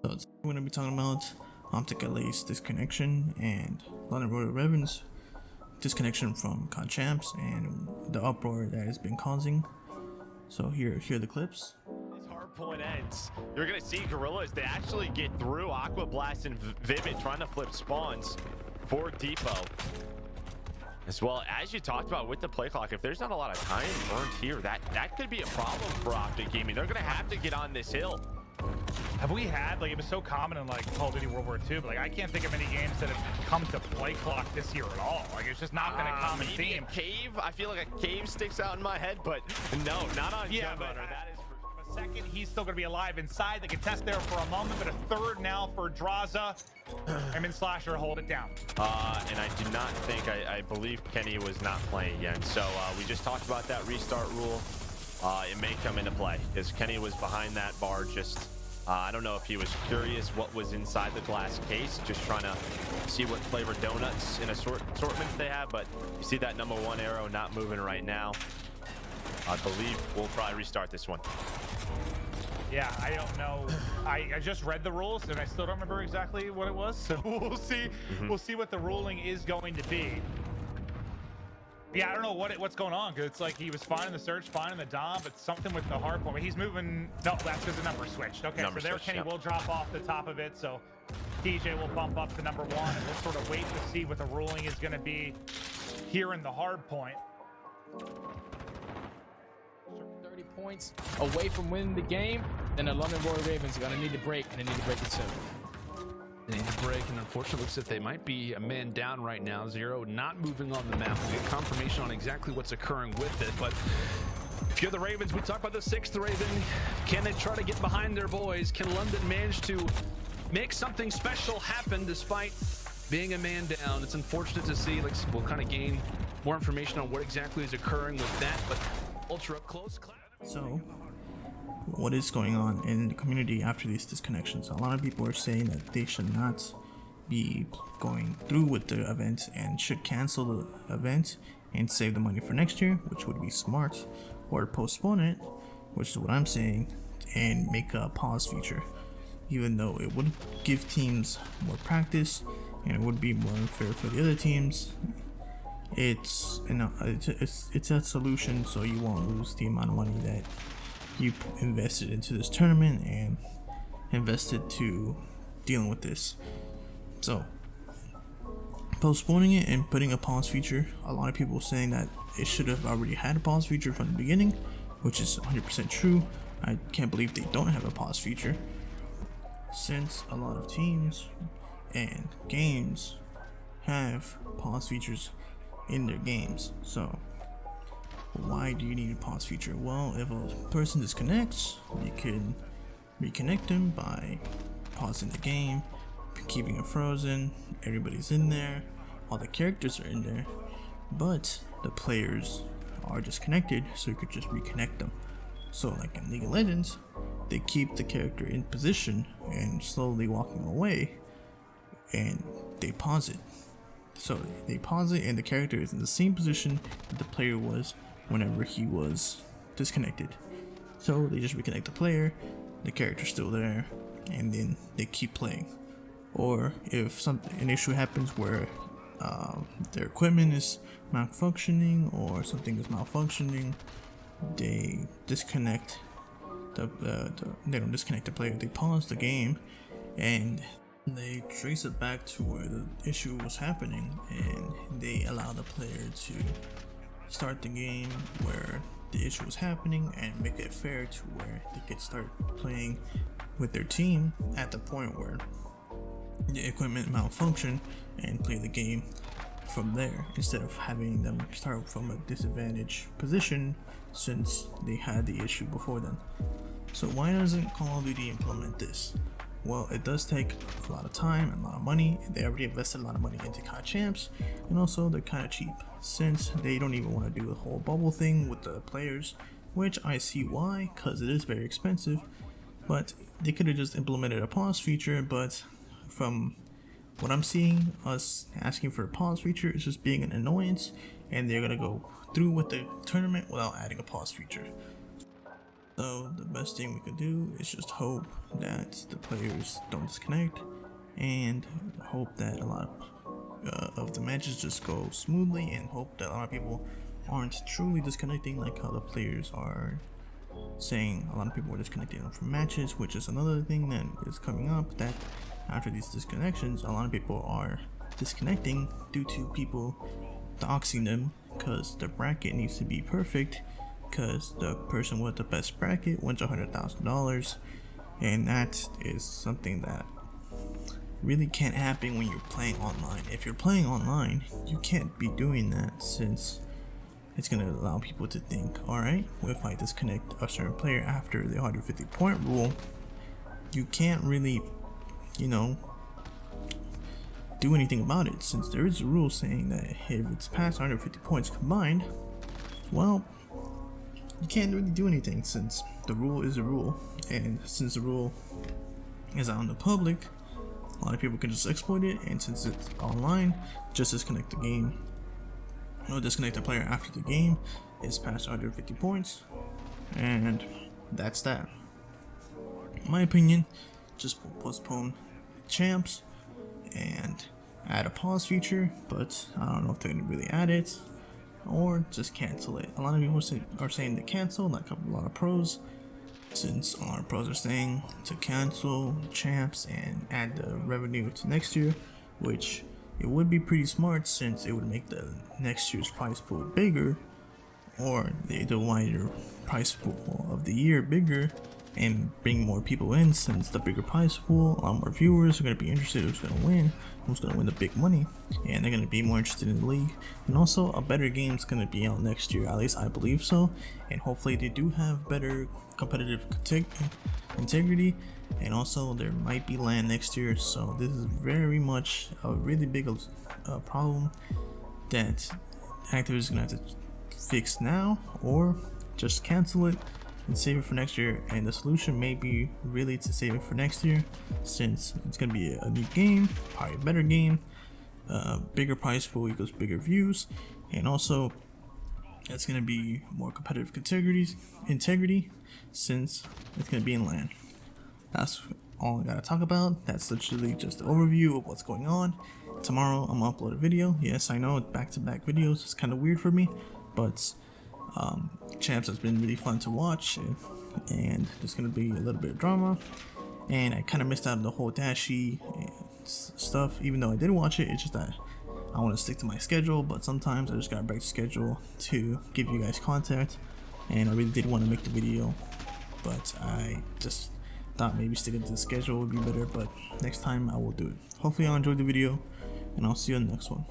So today we're going to be talking about optic LA's disconnection and London Royal Ravens disconnection from COD champs and the uproar that has been causing. So here are the clips. This hard point ends. You're gonna see Gorillas. They actually get through Aqua Blast and Vivid trying to flip spawns for Depot. As well, as you talked about with the play clock, if there's not a lot of time earned here, that could be a problem for Optic Gaming. They're gonna have to get on this hill. Have we had, like, it was so common in like Call of Duty World War II, but like I can't think of any games that have come to play clock this year at all. Like, it's just not been a common maybe theme. A cave. I feel like a cave sticks out in my head, but no, not on Gunrunner. That is for a second. He's still gonna be alive inside. The contest there for a moment, but a third now for Draza. Him and Slasher hold it down. And I do not think, I believe Kenny was not playing again. So we just talked about that restart rule. It may come into play because Kenny was behind that bar just I don't know if he was curious what was inside the glass case, just trying to see what flavored donuts in assortments they have. But you see that number 1 arrow not moving right now. I believe we'll probably restart this one. Yeah, I don't know. I just read the rules and I still don't remember exactly what it was. So we'll see. We'll see what the ruling is going to be. Yeah, I don't know what's going on, because it's like he was fine in the search, fine in the dom, but something with the hard point. He's moving. No, that's because the number switched. Okay, number so there switch, Kenny will drop off the top of it. So TJ will bump up to number 1, and we'll sort of wait to see what the ruling is going to be here in the hard point. 30 points away from winning the game, then the London Royal Ravens are going to need to break, and they need to break it soon. They need to break, and unfortunately looks like they might be a man down right now. Zero not moving on the map. We get confirmation on exactly what's occurring with it, but if you're the Ravens, we talk about the 6th Raven. Can they try to get behind their boys? Can London manage to make something special happen despite being a man down? It's unfortunate to see. Like, we'll kind of gain more information on what exactly is occurring with that, but ultra up close. So what is going on in the community after these disconnections? A lot of people are saying that they should not be going through with the event and should cancel the event and save the money for next year, which would be smart, or postpone it, which is what I'm saying, and make a pause feature, even though it would give teams more practice and it would be more unfair for the other teams. It's a solution so you won't lose the amount of money that you invested into this tournament and invested to dealing with this. So postponing it and putting a pause feature, a lot of people saying that it should have already had a pause feature from the beginning, which is 100% true. I can't believe they don't have a pause feature, since a lot of teams and games have pause features in their games. So why do you need a pause feature? Well, if a person disconnects, you can reconnect them by pausing the game, keeping it frozen. Everybody's in there, all the characters are in there, but the players are disconnected, so you could just reconnect them. So like in League of Legends, they keep the character in position and slowly walking away, and they pause it. So they pause it and the character is in the same position that the player was whenever he was disconnected. So they just reconnect the player, the character's still there, and then they keep playing. Or if an issue happens where their equipment is malfunctioning or something is malfunctioning, they disconnect they don't disconnect the player, they pause the game and they trace it back to where the issue was happening, and they allow the player to start the game where the issue was happening and make it fair to where they could start playing with their team at the point where the equipment malfunction and play the game from there, instead of having them start from a disadvantaged position since they had the issue before then. So why doesn't Call of Duty implement this? Well, it does take a lot of time and a lot of money. They already invested a lot of money into COD champs, and also they're kind of cheap since they don't even want to do the whole bubble thing with the players, which I see why, because it is very expensive. But they could have just implemented a pause feature, but from what I'm seeing, us asking for a pause feature is just being an annoyance, and they're gonna go through with the tournament without adding a pause feature. So the best thing we could do is just hope that the players don't disconnect, and hope that a lot of the matches just go smoothly, and hope that a lot of people aren't truly disconnecting like how the players are saying. A lot of people are disconnecting from matches, which is another thing that is coming up, that after these disconnections a lot of people are disconnecting due to people doxing them because the bracket needs to be perfect, because the person with the best bracket wins $100,000, and that is something that really can't happen when you're playing online. If you're playing online, you can't be doing that, since it's going to allow people to think, alright, well, if I disconnect a certain player after the 150 point rule, you can't really, you know, do anything about it, since there is a rule saying that if it's past 150 points combined, well, you can't really do anything, since the rule is a rule, and since the rule is out in the public, a lot of people can just exploit it, and since it's online, just disconnect the game. No, disconnect the player after the game is past 150 points, and that's that. In my opinion, just postpone champs and add a pause feature, but I don't know if they're gonna really add it, or just cancel it. A lot of people are saying to cancel, like a lot of pros, since a lot of pros are saying to cancel champs and add the revenue to next year, which it would be pretty smart, since it would make the next year's prize pool bigger, or the wider prize pool of the year bigger, and bring more people in, since the bigger prize pool, a lot more viewers are going to be interested in who's going to win the big money, and they're going to be more interested in the league. And also a better game is going to be out next year, at least I believe so, and hopefully they do have better competitive integrity, and also there might be LAN next year. So this is very much a really big problem that Activision is going to have to fix now, or just cancel it and save it for next year. And the solution may be really to save it for next year, since it's going to be a new game, probably a better game, bigger price pool equals bigger views, and also it's going to be more competitive integrity, since it's going to be in LAN. That's all I gotta talk about. That's literally just the overview of what's going on. Tomorrow I'm gonna upload a video. Yes, I know, back-to-back videos is kind of weird for me, but champs has been really fun to watch, and there's gonna be a little bit of drama, and I kind of missed out on the whole Dashi stuff. Even though I did watch it, it's just that I want to stick to my schedule, but sometimes I just gotta break the schedule to give you guys content, and I really did want to make the video, but I just thought maybe sticking to the schedule would be better. But next time I will do it. Hopefully y'all enjoyed the video, and I'll see you in the next one.